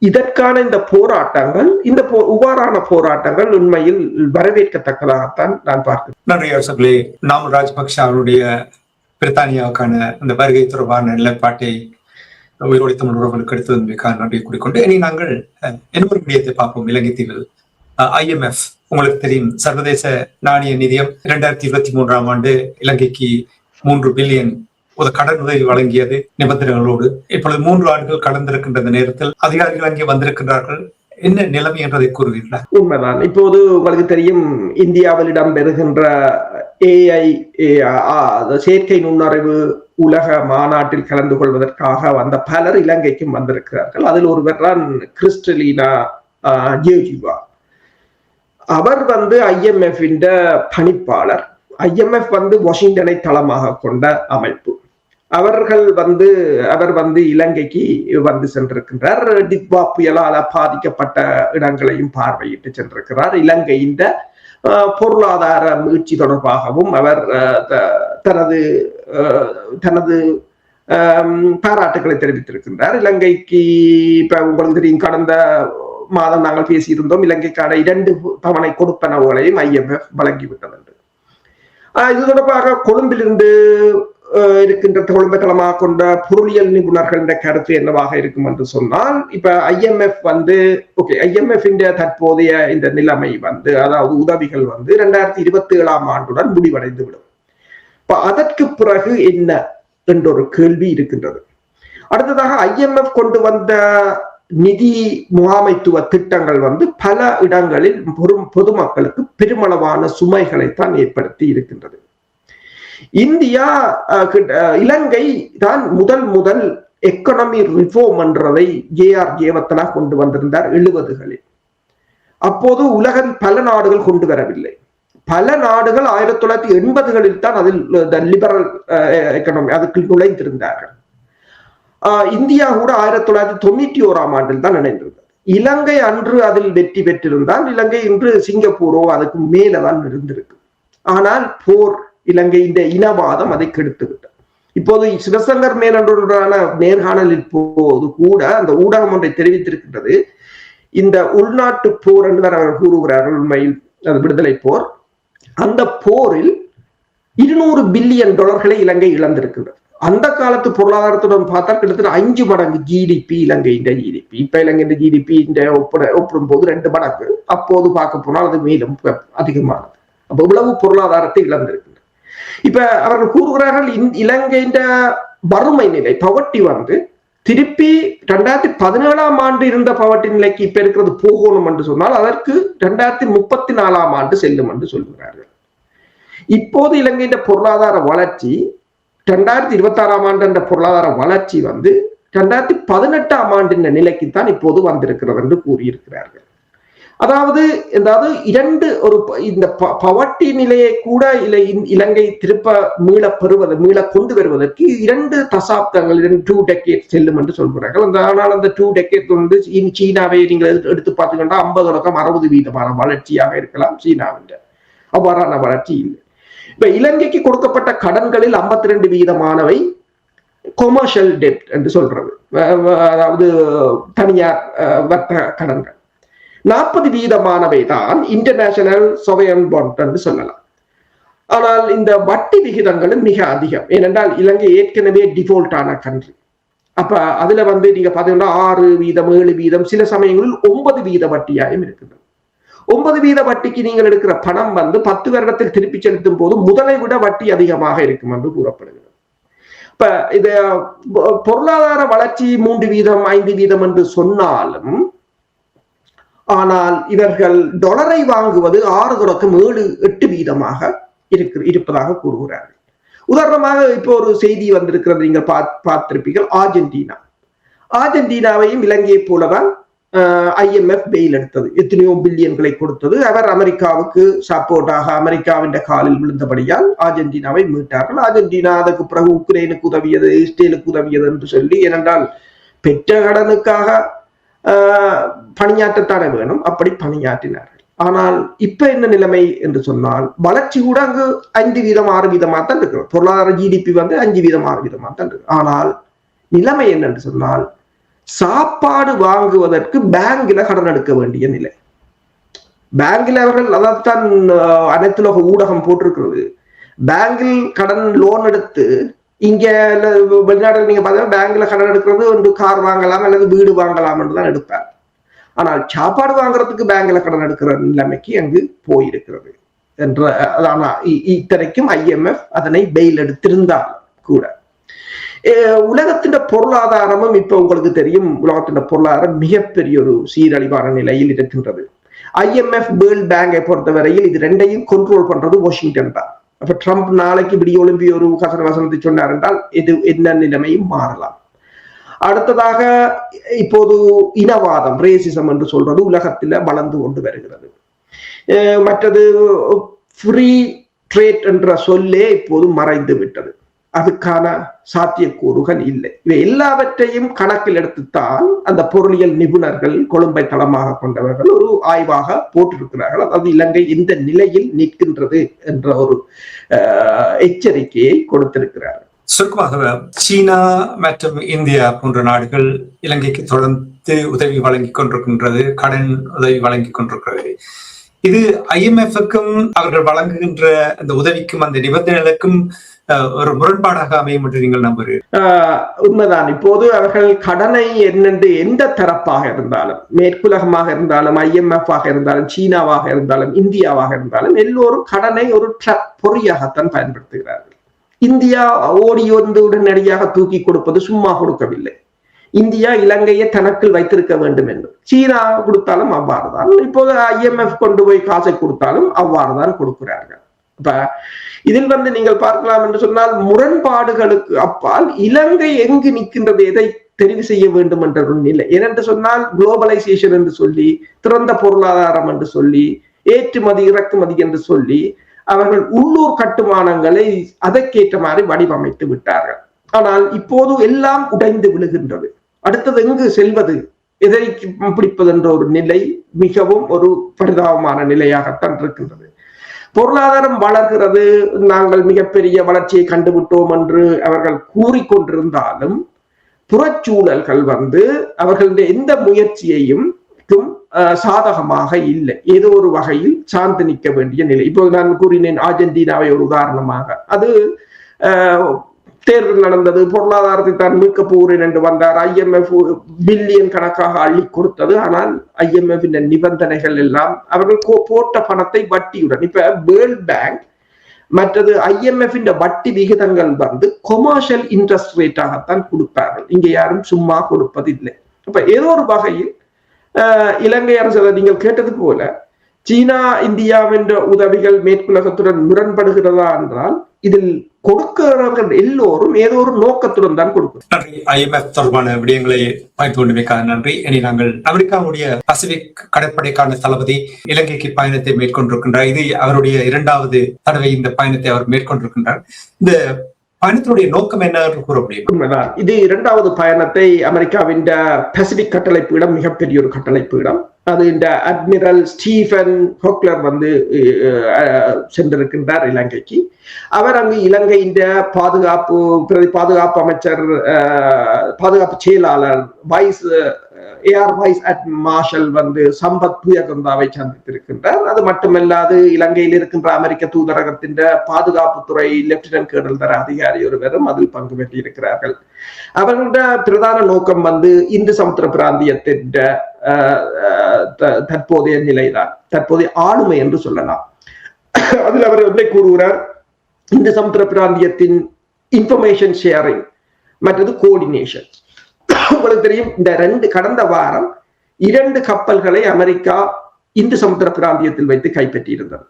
இதற்கான இந்த போராட்டங்கள், இவ்வாறான போராட்டங்கள் உண்மையில் வரவேற்கத்தக்கதாகத்தான் நான் பார்க்கிறேன். நன்றி யோசப்லே. நாமல் ராஜபக்ஷ அவருடைய பிரித்தானியாவுக்கான அந்த வருகை தொடர்பான நிலைப்பாட்டை உயிரோடி தமிழ் உறவுகளுக்கு எடுத்ததற்காக நன்றி கூறிக்கொண்டு இனி நாங்கள் இன்னொரு விடயத்தை பார்ப்போம். இலங்கை தீவில் IMF, உங்களுக்கு தெரியும், சர்வதேச நாணய நிதியம் 2023ஆம் ஆண்டு இலங்கைக்கு 3 பில்லியன் கடன் உதவி வழங்கியது நிபந்தனைகளோடு. இப்பொழுது 3 ஆண்டுகள் கடந்திருக்கின்ற நேரத்தில் அதிகாரிகள் அங்கே வந்திருக்கின்றார்கள். என்ன நிலைமை என்றதை கூறுவீர்களா? உண்மைதான். இப்போது உங்களுக்கு தெரியும், இந்தியாவில் இடம்பெறுகின்ற AI செயற்கை நுண்ணறிவு உலக மாநாட்டில் கலந்து கொள்வதற்காக வந்த பலர் இலங்கைக்கும் வந்திருக்கிறார்கள். அதில் ஒருவர் தான் கிறிஸ்டலினா ஜியோஜிவா. அவர் IMF பணிப்பாளர். IMF வாஷிங்டனை தளமாக கொண்ட அமைப்பு. அவர் இலங்கைக்கு சென்றிருக்கின்றார். டிட்வா புயலால் பாதிக்கப்பட்ட இடங்களையும் பார்வையிட்டு சென்றிருக்கிறார். இலங்கையின் பொருளாதார மீட்சி தொடர்பாகவும் அவர் தனது பாராட்டுகளை தெரிவித்திருக்கின்றார். இலங்கைக்கு இப்ப உங்களுக்கு தெரியும், கடந்த மாதம் நாங்கள் பேசியிருந்தோம், இலங்கைக்கான 2 தவணை கொடுப்பனவுகளையும் IMF வழங்கிவிட்டது என்று. இது தொடர்பாக கொழும்பிலிருந்து இருக்கின்ற கொழும்பை தளமாக கொண்ட பொருளியல் நிபுணர்கள் கருத்து என்னவாக இருக்கும் என்று சொன்னால், இப்ப IMF IMF தற்போதைய இந்த நிலைமை அதாவது உதவிகள் 2027ஆம் ஆண்டுடன் முடிவடைந்து விடும். இப்ப அதற்கு பிறகு என்ன என்ற ஒரு கேள்வி இருக்கின்றது. அடுத்ததாக IMF கொண்டு வந்த நிதி முகாமைத்துவ திட்டங்கள் பல இடங்களில் பொதுமக்களுக்கு பெருமளவான சுமைகளைத்தான் ஏற்படுத்தி இருக்கின்றது. இலங்கை தான் முதல் எக்கனாமி ரிஃபார்ம் என்றதை JR ஜெயவர்தனா கொண்டு வந்திருந்தார் 70களில். அப்போது உலகில் பல நாடுகள் கொண்டு வரவில்லை. பல நாடுகள் 1980களில் தான் அதில் லிபரல் எக்கனாமி அதுக்கு நுழைந்திருந்தார்கள். இந்தியா கூட 1991ஆம் ஆண்டில் தான் இணைந்திருந்தது. இலங்கை அன்று அதில் வெற்றி பெற்றிருந்தால் இலங்கை இன்று சிங்கப்பூரோ அதுக்கு மேலதான் இருந்திருக்கு. ஆனால் போர், இலங்கையின் இனவாதம் அதை கெடுத்துவிட்டது. இப்போது சிவசங்கர் மேனன்றான நேர்காணலில் போது கூட அந்த ஊடகம் ஒன்றை தெரிவித்திருக்கின்றது. இந்த உள்நாட்டு போர் என்று அவர்கள் கூறுகிறார்கள். உண்மையில் அது விடுதலை போர். அந்த போரில் $200 பில்லியன் இலங்கை இழந்திருக்கின்றது. அந்த காலத்து பொருளாதாரத்துடன் பார்த்தா கிட்டத்தட்ட 5 மடங்கு ஜிடிபி இலங்கையின் ஜிடிபி. இப்ப இலங்கையின் ஜிடிபி ஒப்பிடும் போது 2 மடங்கு. அப்போது பார்க்க போனால் அது மேலும் அதிகமானது. அப்ப இவ்வளவு பொருளாதாரத்தை இழந்திருக்கின்றது. இப்ப அவர்கள் கூறுகிறார்கள், இலங்கையின் வறுமை நிலை பவர்ட்டி திருப்பி 2017ஆம் ஆண்டு இருந்த பவர்ட்டி நிலைக்கு இப்ப இருக்கிறது போகணும் என்று சொன்னால் அதற்கு 2034ஆம் ஆண்டு செல்லும் என்று சொல்கிறார்கள். இப்போது இலங்கையின் பொருளாதார வளர்ச்சி 2026ஆம் ஆண்டு என்ற பொருளாதார வளர்ச்சி 2018ஆம் ஆண்டின் நிலைக்குத்தான் இப்போது வந்திருக்கிறது என்று கூறியிருக்கிறார்கள். அதாவது இந்த பவர்ட்டி நிலையை கூட இலங்கை திருப்ப மீள கொண்டு வருவதற்கு 2 தசாப்தங்கள் 2 டெக்கேட் செல்லும் என்று சொல்கிறார்கள். ஆனால் அந்த 2 டெக்கேட் சீனாவை நீங்கள் எடுத்து பார்த்தீங்கன்னா 50-60% வளர்ச்சியாக இருக்கலாம். சீனாவின் அவ்வாறான வளர்ச்சி இல்லை. இப்ப இலங்கைக்கு கொடுக்கப்பட்ட கடன்களில் 52% கொமர்ஷியல் டெப்ட் என்று சொல்றது, அதாவது தனியார் வர்த்தக கடன்கள். 40% தான் இன்டர்நேஷனல் சொவரைன் பாண்ட் என்று சொல்லலாம். ஆனால் இந்த வட்டி விகிதங்களும் மிக அதிகம். ஏனென்றால் இலங்கை ஏற்கனவே டிஃபால்ட் ஆன கண்ட்ரி. அப்ப அதுல நீங்க பாத்தீங்கன்னா 6%, 7%, சில சமயங்களில் 9% வட்டியாயும் இருக்குது. 9% வட்டிக்கு நீங்கள் எடுக்கிற பணம் 10 வருடத்தில் திருப்பி செலுத்தும் போது முதலை விட வட்டி அதிகமாக இருக்கும் என்று கூறப்படுகிறது. இப்ப இது பொருளாதார வளர்ச்சி 3%, 5% என்று சொன்னாலும், ஆனால் இவர்கள் டாலரை வாங்குவது 6-7-8% இருப்பதாக கூறுகிறார்கள். உதாரணமாக இப்போ ஒரு செய்தி வந்திருக்கிறது, நீங்கள் பார்த்திருப்பீர்கள். அர்ஜென்டினாவையும் இலங்கையை போலதான் IMF பெயில் எடுத்தது, எத்தனையோ பில்லியன்களை கொடுத்தது. அவர் அமெரிக்காவுக்கு சப்போர்ட்டாக அமெரிக்காவின் காலில் விழுந்தபடியால் அர்ஜென்டினாவை மீட்டார்கள். அர்ஜென்டினா அதுக்கு பிறகு உக்ரைனுக்கு உதவியது, இஸ்ரேலுக்கு உதவியது என்று சொல்லி, ஏனென்றால் பெற்ற கடனுக்காக பணியாற்றத்தானே வேணும், அப்படி பணியாற்றினார்கள். ஆனால் இப்ப என்ன நிலைமை என்று சொன்னால் வளர்ச்சி கூட அங்கு 5% 6% தான் இருக்கு. பொருளாதார GDP 5% 6% தான் இருக்கு. ஆனால் நிலைமை என்னன்னு சொன்னால் சாப்பாடு வாங்குவதற்கு பேங்க்ல கடன் எடுக்க வேண்டிய நிலை. பேங்கில் அவர்கள் அதைத்தான் அனைத்துலக ஊடகம் போட்டிருக்கிறது. பேங்கில் கடன் லோன் எடுத்து இங்க வெளிநாடுகள் நீங்க பாத்தீங்கன்னா பேங்க்ல கடன் எடுக்கிறது ஒரு கார் வாங்கலாம் அல்லது வீடு வாங்கலாம் என்றுதான் எடுப்பார். ஆனால் சாப்பாடு வாங்குறதுக்கு பேங்க்ல கடன் எடுக்கிற நிலைமைக்கு அங்கு போயிருக்கிறது என்ற இத்தனைக்கும் IMF அதனை பெயில் எடுத்திருந்தால் கூட உலகத்தின் பொருளாதாரமும் இப்ப உங்களுக்கு தெரியும், உலகத்தின் பொருளாதாரம் மிகப்பெரிய ஒரு சீரழிவான நிலையில் இருக்கின்றது. IMF வேர்ல்ட் பேங்கை பொறுத்தவரையில் இது ரெண்டையும் கண்ட்ரோல் பண்றது வாஷிங்டன் தான். அப்ப ட்ரம்ப் நாளைக்கு விடிய ஒலிம்பி ஒரு வசனத்தை சொன்னார் என்றால் இது என்ன நிலைமையும் மாறலாம். அடுத்ததாக இப்போது இனவாதம் ரேசிசம் என்று சொல்றது உலகத்துல வளர்ந்து கொண்டு வருகிறது. மற்றது ஃப்ரீ ட்ரேட் என்ற சொல்லே இப்போது மறைந்து விட்டது. அதுக்கான சாத்தியக்கூறுகள் இல்லை. இவை எல்லாவற்றையும் கணக்கில் எடுத்துத்தான் அந்த பொருளியல் நிபுணர்கள் கொழும்பை தளமாக கொண்டவர்கள் ஒரு ஆய்வாக போட்டிருக்கிறார்கள். அதாவது இலங்கை இந்த நிலையில் நிற்கின்றது என்ற ஒரு எச்சரிக்கையை கொடுத்திருக்கிறார்கள். சுருக்கமாக சீனா மற்றும் இந்தியா போன்ற நாடுகள் இலங்கைக்கு தொடர்ந்து உதவி வழங்கி கொண்டிருக்கின்றது, கடன் உதவி வழங்கி கொண்டிருக்கிறது. இது IMF-க்கும் அவர்கள் வழங்குகின்ற அந்த உதவிக்கும் அந்த நிபந்தனைகளுக்கும் ஒரு முரண்பாடாக அமையும் என்று நீங்கள் நம்புகிறீர்கள்? உண்மைதான். இப்போது அவர்கள் கடனை என்னென்று எந்த தரப்பாக இருந்தாலும், மேற்குலகமாக இருந்தாலும், IMF-ஆக இருந்தாலும், சீனாவாக இருந்தாலும், இந்தியாவாக இருந்தாலும் எல்லோரும் கடனை ஒரு பொறியாகத்தான் பயன்படுத்துகிறார்கள். இந்தியா ஓடி வந்து உடனடியாக தூக்கி கொடுப்பது சும்மா கொடுக்கவில்லை. இந்தியா இலங்கையை தனக்கில் வைத்திருக்க வேண்டும் என்று. சீனா கொடுத்தாலும் அவ்வாறுதான். இப்போது IMF கொண்டு போய் காசை கொடுத்தாலும் அவ்வாறுதான் கொடுக்கிறார்கள். இப்ப இதில் நீங்கள் பார்க்கலாம் என்று சொன்னால் முரண்பாடுகளுக்கு அப்பால் இலங்கை எங்கு நிற்கின்றது, எதை தெரிவு செய்ய வேண்டும் என்ற ஒரு நிலை. ஏனென்று சொன்னால் குளோபலைசேஷன் என்று சொல்லி, திறந்த பொருளாதாரம் என்று சொல்லி, ஏற்றுமதி இறக்குமதி என்று சொல்லி அவர்கள் உள்ளூர் கட்டுமானங்களை அதற்கேற்ற மாதிரி வடிவமைத்து விட்டார்கள். ஆனால் இப்போது எல்லாம் உடைந்து விழுகின்றது. அடுத்தது எங்கு செல்வது, எதை பிடிப்பது என்ற ஒரு நிலை மிகவும் ஒரு பரிதாபமான நிலையாகத்தான் இருக்கின்றது. பொருளாதாரம் வளர்கிறது, நாங்கள் மிகப்பெரிய வளர்ச்சியை கண்டுவிட்டோம் என்று அவர்கள் கூறிக்கொண்டிருந்தாலும் புறச்சூழல்கள் அவர்களுடைய எந்த முயற்சியையும் சாதகமாக இல்லை. ஏதோ ஒரு வகையில் சார்ந்து நிற்க வேண்டிய நிலை. இப்போது நான் கூறினேன் அர்ஜென்டினாவை ஒரு உதாரணமாக. அது தேர்தல் நடந்தது, பொருளாதாரத்தை தான் மீட்க போகிறேன் என்று வந்தார். IMF பில்லியன் கணக்காக அள்ளி கொடுத்தது. ஆனால் IMF நிபந்தனைகள் எல்லாம் அவர்கள் போட்ட பணத்தை வட்டியுடன், இப்ப வேர்ல்ட் பேங்க் மற்றது IMF வட்டி விகிதங்கள் கொமர்ஷியல் இன்ட்ரெஸ்ட் ரேட்டாகத்தான் கொடுப்பார்கள். இங்க யாரும் சும்மா கொடுப்பதில்லை. அப்ப ஏதோ ஒரு வகையில் இலங்கை அரசு நீங்கள் கேட்டது போல சீனா இந்தியாவின் உதவிகள் மேற்குலகத்துடன் முரண்படுகிறதா என்றால் இதில் கொடுக்கிறவர்கள் எல்லோரும் ஏதோ ஒரு நோக்கத்துடன் தான் கொடுக்கும். நன்றி. IMF தொடர்பான விடயங்களை வாய்ப்பு கொண்டமைக்காக நன்றி. இனி நாங்கள் அமெரிக்காவுடைய பசிபிக் கடற்படைக்கான தளபதி இலங்கைக்கு பயணத்தை மேற்கொண்டிருக்கின்றார். இது அவருடைய 2வது தடவை இந்த பயணத்தை அவர் மேற்கொண்டிருக்கின்றார். இந்த பயணத்தினுடைய நோக்கம் என்ன கூற முடியும்? இது 2வது பயணத்தை அமெரிக்காவின் பசிபிக் கட்டளை பீடம் மிகப்பெரிய ஒரு கட்டளை பீடம். அது இந்த அட்மிரல் ஸ்டீஃபன் ஹோக்லர் சென்றிருக்கின்றார் இலங்கைக்கு. அவர் அங்கு இலங்கையின் பாதுகாப்பு அமைச்சர், பாதுகாப்பு செயலாளர், ஏர் வைஸ் மார்ஷல் சம்பத் புயகந்தாவை சந்தித்திருக்கின்றார். அது மட்டுமல்லாது இலங்கையில் இருக்கின்ற அமெரிக்க தூதரகத்தின் பாதுகாப்புத்துறை லெப்டினன்ட் கேர்னல் தர அதிகாரி ஒருவரும் அதில் பங்கு பெற்றிருக்கிறார்கள். அவர்களுடைய பிரதான நோக்கம் இந்து சமுத்திர பிராந்தியத்தின் தற்போதைய நிலைதான், தற்போதைய ஆளுமை என்று சொல்லலாம். அதில் அவர் எப்படி கூறுகிறார், இந்து சமுத்திர பிராந்தியத்தின் இன்ஃபர்மேஷன் ஷேரிங் மற்றது கோஆர்டினேஷன். உங்களுக்கு தெரியும், இந்த கடந்த வாரம் 2 கப்பல்களை அமெரிக்கா இந்து சமுத்திர பிராந்தியத்தில் வைத்து கைப்பற்றியிருந்தது.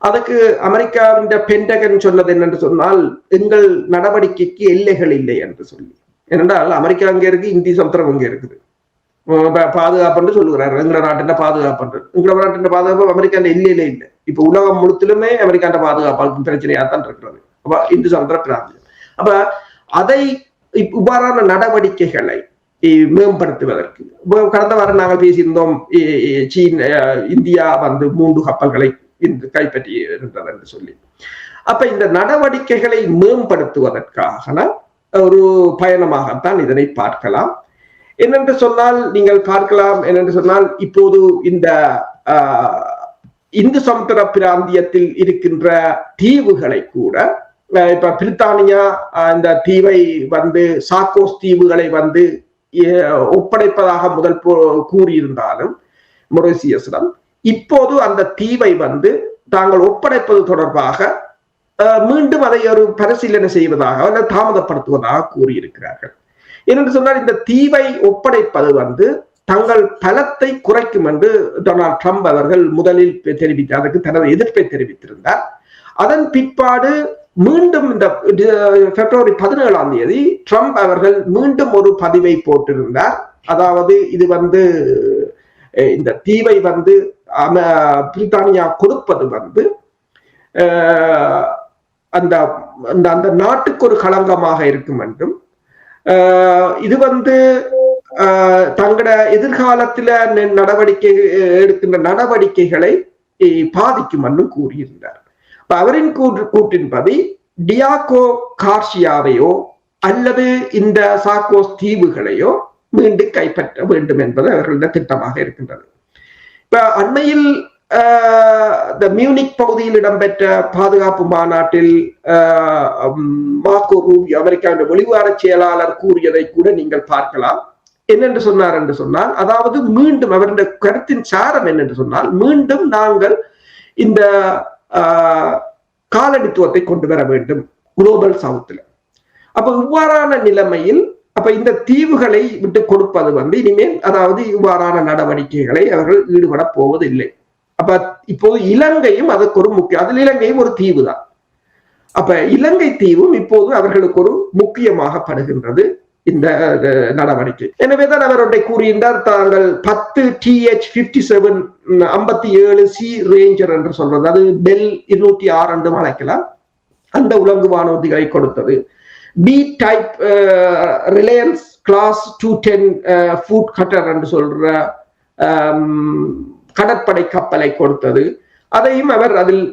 அதுக்கு அமெரிக்காவின் பென்டகன் சொன்னது என்னென்று சொன்னால், எங்கள் நடவடிக்கைக்கு எல்லைகள் இல்லை என்று சொல்லி. ஏனென்றால் அமெரிக்கா அங்கே இருக்கு, இந்திய சமுத்திரம் அங்கே இருக்குது, பாதுகாப்பு சொல்லுகிறார். எங்களோட நாட்டின் பாதுகாப்பு, எங்களோட நாட்டின் பாதுகாப்பு அமெரிக்கா எல்லையிலே இல்லை. இப்ப உலகம் முழுத்திலுமே அமெரிக்காண்ட பாதுகாப்பு பிரச்சனையா தான் இருக்கிறது. அப்ப இந்து சமுத்திர பிராந்தியம். அப்ப அதை இவ்வாறான நடவடிக்கைகளை மேம்படுத்துவதற்கு. கடந்த வாரம் நாங்கள் பேசியிருந்தோம், இந்தியா வந்து 3 கப்பல்களை கைப்பற்றி இருந்தது என்று சொல்லி. அப்ப இந்த நடவடிக்கைகளை மேம்படுத்துவதற்கான ஒரு பயணமாகத்தான் இதனை பார்க்கலாம். என்னென்று சொன்னால், நீங்கள் பார்க்கலாம் என்னென்று சொன்னால், இப்போது இந்த இந்து சமுத்திர பிராந்தியத்தில் இருக்கின்ற தீவுகளை கூட, இப்ப பிரித்தானியா இந்த தீவை வந்து சாக்கோஸ் தீவுகளை வந்து ஒப்படைப்பதாக முதல் கூறியிருந்தாலும் மொரிசியஸிடம், இப்போது அந்த தீவை வந்து தாங்கள் ஒப்படைப்பது தொடர்பாக மீண்டும் அதை ஒரு பரிசீலனை செய்வதாக அல்லது தாமதப்படுத்துவதாக கூறியிருக்கிறார்கள். ஏனென்று சொன்னால், இந்த தீவை ஒப்படைப்பது வந்து தங்கள் பலத்தை குறைக்கும் என்று டொனால்ட் ட்ரம்ப் அவர்கள் முதலில் தெரிவித்தார். அதற்கு தனது எதிர்ப்பை தெரிவித்திருந்தார். அதன் பிற்பாடு மீண்டும் இந்த பிப்ரவரி 17 ட்ரம்ப் அவர்கள் மீண்டும் ஒரு பதிவை போட்டிருந்தார். அதாவது இது வந்து இந்த தீவை வந்து பிரித்தானியா கொடுப்பது வந்து அந்த அந்த நாட்டுக்கு ஒரு களங்கமாக இருக்கும் என்றும், இது வந்து தங்களோட எதிர்காலத்துல நடவடிக்கை எடுக்கின்ற நடவடிக்கைகளை பாதிக்கும் என்றும் கூறியிருந்தார். அவரின் கூற்றின்படி டியாகோ கார்சியாவையோ அல்லது இந்த சாக்கோஸ் தீவுகளையோ மீண்டும் கைப்பற்ற வேண்டும் என்பது அவர்களுடைய திட்டமாக இருக்கின்றது. இப்ப அண்மையில் மியூனிக் பகுதியில் இடம்பெற்ற பாதுகாப்பு மாநாட்டில் மார்க்கோ ரூபியோ, அமெரிக்காவின் வெளிவார செயலாளர் கூறியதை கூட நீங்கள் பார்க்கலாம். என்னென்று சொன்னார் என்று சொன்னால், அதாவது மீண்டும் அவருடைய கருத்தின் சாரம் என்னென்று சொன்னால், மீண்டும் நாங்கள் இந்த காலனித்துவத்தை கொண்டு வர வேண்டும் குளோபல் சவுத்ல. அப்ப இவ்வாறான நிலைமையில் அப்ப இந்த தீவுகளை விட்டு கொடுப்பது வந்து இனிமேல், அதாவது இவ்வாறான நடவடிக்கைகளை அவர்கள் ஈடுபட போவதில்லை. அப்ப இப்போது இலங்கையும் அதற்கு ஒரு முக்கிய, அதில் இலங்கையும் ஒரு தீவு தான். அப்ப இலங்கை தீவும் இப்போது அவர்களுக்கு ஒரு முக்கியமாக படுகின்றது இந்த நடவடிக்கை. எனவேதான் அவருடைய கூறுகின்றார், தாங்கள் 10 TH-57 57C ரேஞ்சர் என்று சொல்றது, அது பெல் 206 என்று அழைக்கலாம், அந்த உலங்கு வானூர்திகளை கொடுத்தது. P type Reliance class 210 foot cutter என்று சொல்ற கடற்படை கப்பலை கொடுத்தது. அதையும் அவர் அதில்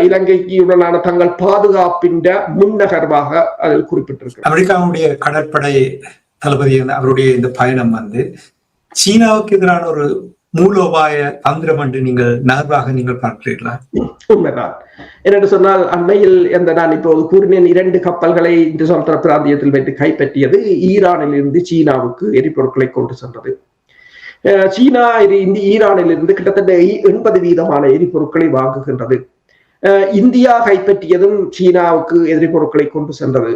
இலங்கைக்குடனான தங்கள் பாதுகாப்பின் முன்னகர்வாக அதில் குறிப்பிட்டிருக்கிறார். அமெரிக்காவுடைய கடற்படை தளபதி அவருடைய இந்த பயணம் வந்து சீனாவுக்கு எதிரான ஒரு மூலோபாய தந்திரம் என்று நீங்கள் நகர்வாக நீங்கள் பார்க்கிறீர்களா? உண்மைதான். என்று சொன்னால், அண்மையில் நான் இப்போது கூறினேன், 2 கப்பல்களை இந்த சமுத்திர பிராந்தியத்தில் வைத்து கைப்பற்றியது ஈரானில் இருந்து சீனாவுக்கு எரிபொருட்களை கொண்டு சென்றது. சீனா ஈரானில் இருந்து கிட்டத்தட்ட 80% எரிபொருட்களை வாங்குகின்றது. இந்தியா கைப்பற்றியதும் சீனாவுக்கு எரிபொருட்களை கொண்டு சென்றது.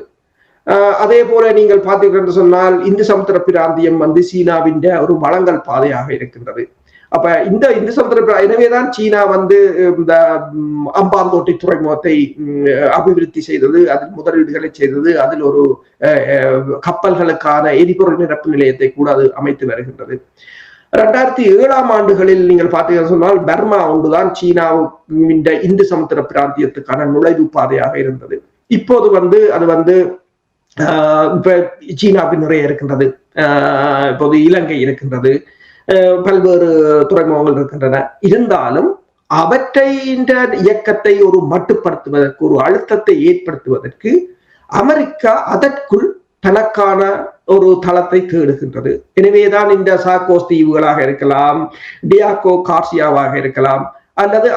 அதே போல நீங்கள் பார்த்தீர்கள் என்று சொன்னால், இந்து சமுத்திர பிராந்தியம் வந்து சீனாவின் ஒரு வளங்கள் பாதையாக இருக்கின்றது. அப்ப இந்த சமுத்திர, எனவேதான் சீனா வந்து இந்த அம்பாந்தோட்டை துறைமுகத்தை அபிவிருத்தி செய்தது, அதில் முதலீடுகளை செய்தது, அதில் ஒரு கப்பல்களுக்கான எரிபொருள் நிரப்பு நிலையத்தை கூட அது அமைத்து வருகின்றது. 2007 ஆண்டுகளில் நீங்கள் பார்த்தீங்கன்னு சொன்னால், பர்மா ஒன்றுதான் சீனாவின் இந்து சமுத்திர பிராந்தியத்துக்கான நுழைவு பாதையாக இருந்தது. இப்போது வந்து அது வந்து இப்ப சீனாவின் நிறைய இருக்கின்றது, இப்போது இலங்கை இருக்கின்றது, பல்வேறு துறைமுகங்கள் இருக்கின்றன. இருந்தாலும் அவற்றின் இயக்கத்தை ஒரு மட்டுப்படுத்துவதற்கு, ஒரு அழுத்தத்தை ஏற்படுத்துவதற்கு அமெரிக்கா அதற்குள் தனக்கான ஒரு தளத்தை தேடுகின்றது. எனவேதான் இந்த சாக்கோஸ் தீவுகளாக இருக்கலாம், டியாகோ கார்சியாவாக இருக்கலாம், அல்லது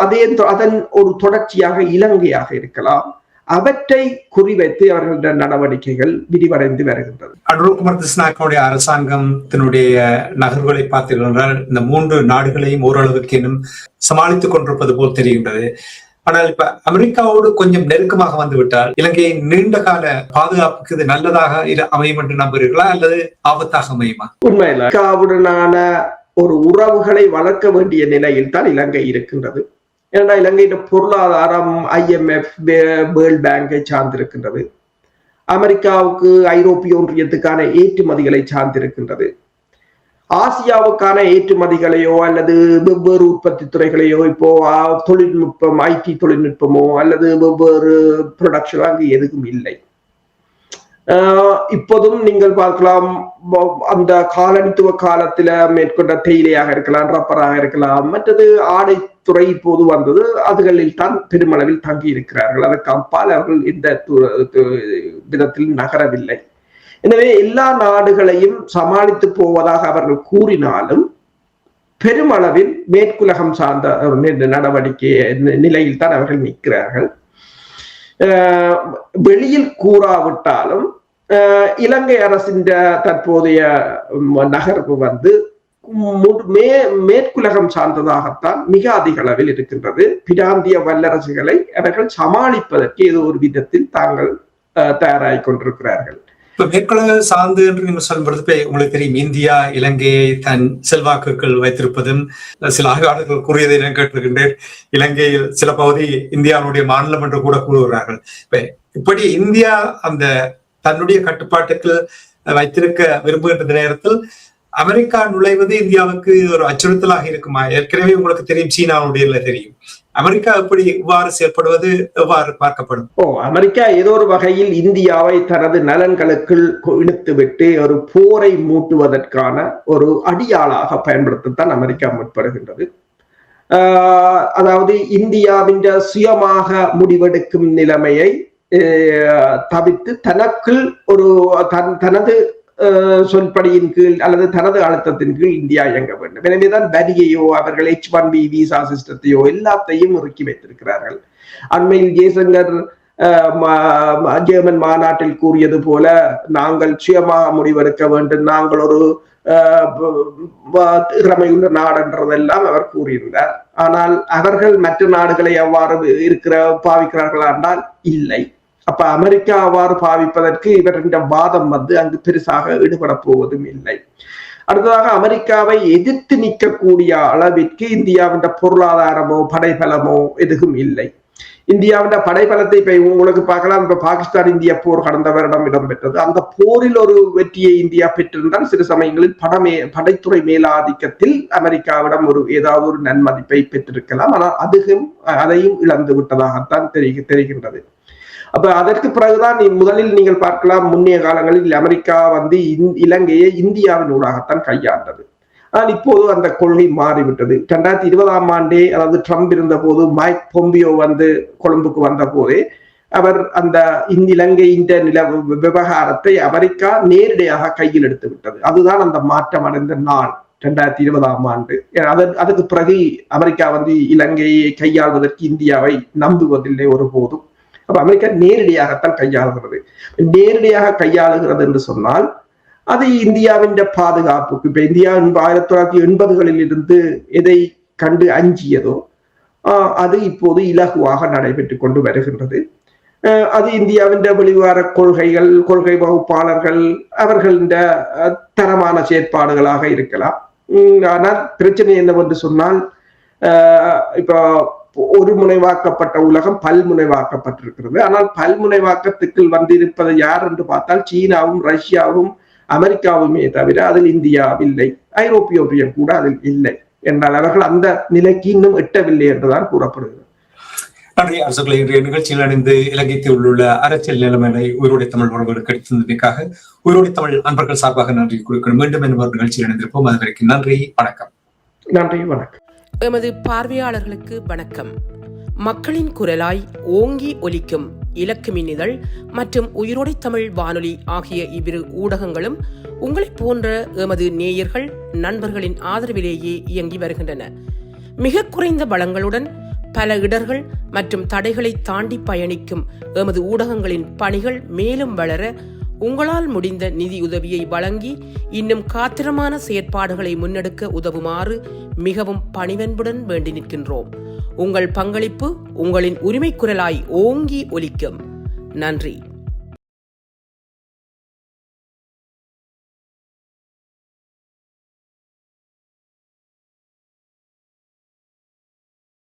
அதன் ஒரு தொடர்ச்சியாக இலங்கையாக இருக்கலாம், அவற்றை குறிவைத்து அவர்களுடைய நடவடிக்கைகள் விரிவடைந்து வருகின்றது. அனுரகுமார் திஸ்நாயக்கனுடைய அரசாங்கத்தினுடைய நகர்வுகளை பார்த்தீர்கள், இந்த 3 நாடுகளையும் ஓரளவுக்கு இன்னும் சமாளித்துக் கொண்டிருப்பது போல் தெரிகின்றது. ஆனால் இப்ப அமெரிக்காவோடு கொஞ்சம் நெருக்கமாக வந்து விட்டால் இலங்கையின் நீண்ட கால பாதுகாப்புக்கு இது நல்லதாக அமையும் என்று நம்புகிறீர்களா, அல்லது ஆபத்தாக அமையுமா? உண்மையில அமெரிக்காவுடனான ஒரு உறவுகளை வளர்க்க வேண்டிய நிலையில் தான் இலங்கை இருக்கின்றது. ஏன்னா இலங்கையின் பொருளாதாரம் IMF, வேர்ல்ட் பேங்கை சார்ந்திருக்கின்றது. அமெரிக்காவுக்கு ஐரோப்பிய ஒன்றியத்துக்கான ஏற்றுமதிகளை சார்ந்திருக்கின்றது. ஆசியாவுக்கான ஏற்றுமதிகளையோ அல்லது வெவ்வேறு உற்பத்தி துறைகளையோ, இப்போ தொழில்நுட்பம், IT தொழில்நுட்பமோ அல்லது வெவ்வேறு ப்ரொடக்ஷனோ அங்கு எதுவும் இல்லை. இப்போதும் நீங்கள் பார்க்கலாம், அந்த காலனித்துவ காலத்துல மேற்கொண்ட தேயிலையாக இருக்கலாம், ரப்பராக இருக்கலாம், மற்றது ஆடைத்துறை இப்போது வந்தது, அதுகளில் தான் பெருமளவில் தங்கி இருக்கிறார்கள். அதற்கு அப்பால் அவர்கள் எந்த விதத்தில் நகரவில்லை. எனவே எல்லா நாடுகளையும் சமாளித்து போவதாக அவர்கள் கூறினாலும் பெருமளவில் மேற்குலகம் சார்ந்த நடவடிக்கை நிலையில் தான் அவர்கள் நிற்கிறார்கள். வெளியில் கூறாவிட்டாலும் இலங்கை அரசின் தற்போதைய நகர்வு வந்து மேற்குலகம் சார்ந்ததாகத்தான் மிக அதிக அளவில் இருக்கின்றது. பிராந்திய வல்லரசுகளை அவர்கள் சமாளிப்பதற்கு ஏதோ ஒரு விதத்தில் தாங்கள் தயாராகிக் கொண்டிருக்கிறார்கள். இப்ப மேற்குலக சார்ந்து என்று நீங்க சொல்லும்போது உங்களுக்கு தெரியும், இந்தியா இலங்கையை தன் செல்வாக்குகள் வைத்திருப்பதும் சில ஆய்வாளர்கள் கூறியதை நான் கேட்டிருக்கின்றேன். இலங்கையில் சில பகுதி இந்தியாவுடைய மாநிலம் என்று கூட கூறுகிறார்கள். இப்படி இந்தியா அந்த தன்னுடைய கட்டுப்பாட்டுக்கு வைத்திருக்க விரும்புகின்ற நேரத்தில் அமெரிக்கா நுழைவது இந்தியாவுக்கு ஒரு அச்சுறுத்தலாக இருக்குமா? ஏற்கனவே உங்களுக்கு தெரியும், சீனாவுடைய தெரியும். அமெரிக்கா எப்படி இவ்வாறு செயல்படுவது எவ்வாறு பார்க்கப்படும்? அமெரிக்கா ஏதோ ஒரு வகையில் இந்தியாவை தனது நலன்களுக்குள் இழுத்துவிட்டு ஒரு போரை மூட்டுவதற்கான ஒரு அடியாளாக பயன்படுத்தத்தான் அமெரிக்கா முற்படுகின்றது. அதாவது இந்தியாவின் சுயமாக முடிவெடுக்கும் நிலைமையை தவிர்த்து தனக்குள் ஒரு தனது சொல்படியின் கீழ் அல்லது தனது அழுத்தத்தின் கீழ் இந்தியா இயங்க வேண்டும். எனவேதான் வரியையோ அவர்கள் H1B விசா சிஸ்டத்தையோ எல்லாத்தையும் இறுக்கி வைத்திருக்கிறார்கள். அண்மையில் ஜெய்சங்கர் ஜெர்மன் மாநாட்டில் கூறியது போல, நாங்கள் சுயமாக முடிவெடுக்க வேண்டும், நாங்கள் ஒரு திறமையுள்ள நாடு என்றதெல்லாம் அவர் கூறியிருந்தார். ஆனால் அவர்கள் மற்ற நாடுகளை அவ்வாறு பாவிக்கிறார்களா என்றால் இல்லை. அப்ப அமெரிக்கா அவ்வாறு பாவிப்பதற்கு இவரின் வாதம் வந்து அங்கு பெருசாக ஈடுபட போவதும் இல்லை. அடுத்ததாக அமெரிக்காவை எதிர்த்து நிற்கக்கூடிய அளவிற்கு இந்தியாவின் பொருளாதாரமோ படைபலமோ எதுவும் இல்லை. இந்தியாவின் படைபலத்தை இப்ப உங்களுக்கு பார்க்கலாம். இப்ப பாகிஸ்தான் இந்திய போர் கடந்த வருடம் இடம்பெற்றது. அந்த போரில் ஒரு வெற்றியை இந்தியா பெற்றிருந்தால் சில சமயங்களில் படைத்துறை மேலாதிக்கத்தில் அமெரிக்காவிடம் ஏதாவது ஒரு நன்மதிப்பை பெற்றிருக்கலாம். ஆனால் அதையும் இழந்து விட்டதாகத்தான் தெரிகின்றது. அப்ப அதற்கு பிறகுதான் முதலில் நீங்கள் பார்க்கலாம், முன்னைய காலங்களில் அமெரிக்கா வந்து இலங்கையை இந்தியாவின் ஊடாகத்தான் கையாண்டது. ஆனால் இப்போது அந்த கொள்கை மாறிவிட்டது. 2020 ஆண்டே, அதாவது ட்ரம்ப் இருந்த போது, மைக் பொம்பியோ வந்து கொழும்புக்கு வந்த போதே அவர் அந்த இலங்கையின் விவகாரத்தை அமெரிக்கா நேரடியாக கையில் எடுத்து விட்டது. அதுதான் அந்த மாற்றம் அடைந்த நாள் 2020 ஆண்டு. அதுக்கு பிறகு அமெரிக்கா வந்து இலங்கையை கையாள்வதற்கு இந்தியாவை நம்புவதில்லை ஒருபோதும். அப்ப அமெரிக்கா நேரடியாகத்தான் கையாளுகிறது. நேரடியாக கையாளுகிறது என்று சொன்னால் அது இந்தியாவின் பாதுகாப்புக்கு, இப்ப இந்தியா 1980களில் இருந்து எதை கண்டு அஞ்சியதோ அது இப்போது இலகுவாக நடைபெற்றுக் கொண்டு வருகின்றது. அது இந்தியாவின் வெளிவார கொள்கை வகுப்பாளர்கள் அவர்களின் தரமான செயற்பாடுகளாக இருக்கலாம். ஆனால் பிரச்சனை என்னவென்று சொன்னால், இப்போ ஒரு முனைவாக்கப்பட்ட உலகம் பல்முனைவாக்கப்பட்டிருக்கிறது. ஆனால் பல்முனைவாக்கத்துக்கு வந்திருப்பது யார் என்று பார்த்தால் சீனாவும் ரஷ்யாவும் அமெரிக்காவுமே தவிர அதில் இந்தியாவில்லை. ஐரோப்பிய ஒன்றியம் கூட அதில் இல்லை என்றால் அவர்கள் அந்த நிலைக்கு இன்னும் எட்டவில்லை என்றுதான் கூறப்படுகிறது. நன்றி அரசுகளை. இன்றைய நிகழ்ச்சியில் அணிந்து இலங்கைக்கு உள்ள அரசியல் நிலைமையை உயிரோடை தமிழ் உறவுகளுக்கு எடுத்ததற்காக உயிரோடை தமிழ் அன்பர்கள் சார்பாக நன்றி குறிக்கணும். மீண்டும் என்ன ஒரு நிகழ்ச்சியில் இணைந்திருப்போம். அது வரைக்கும் நன்றி, வணக்கம். நன்றி, வணக்கம். எமது பார்வையாளர்களுக்கு வணக்கம். மக்களின் குரலாய் ஓங்கி ஒலிக்கும் இலக்கு மின்னிதழ் மற்றும் உயிரோடை தமிழ் வானொலி ஆகிய இவ்விரு ஊடகங்களும் உங்களை போன்ற எமது நேயர்கள் நண்பர்களின் ஆதரவிலேயே இயங்கி வருகின்றன. மிக குறைந்த பலங்களுடன் பல இடர்கள் மற்றும் தடைகளை தாண்டி பயணிக்கும் எமது ஊடகங்களின் பணிகள் மேலும் வளர உங்களால் முடிந்த நிதியுதவியை வழங்கி இன்னும் காத்திரமான செயற்பாடுகளை முன்னெடுக்க உதவுமாறு மிகவும் பணிவன்புடன் வேண்டி நிற்கின்றோம். உங்கள் பங்களிப்பு உங்களின் உரிமை குரலாய் ஓங்கி ஒலிக்கும். நன்றி.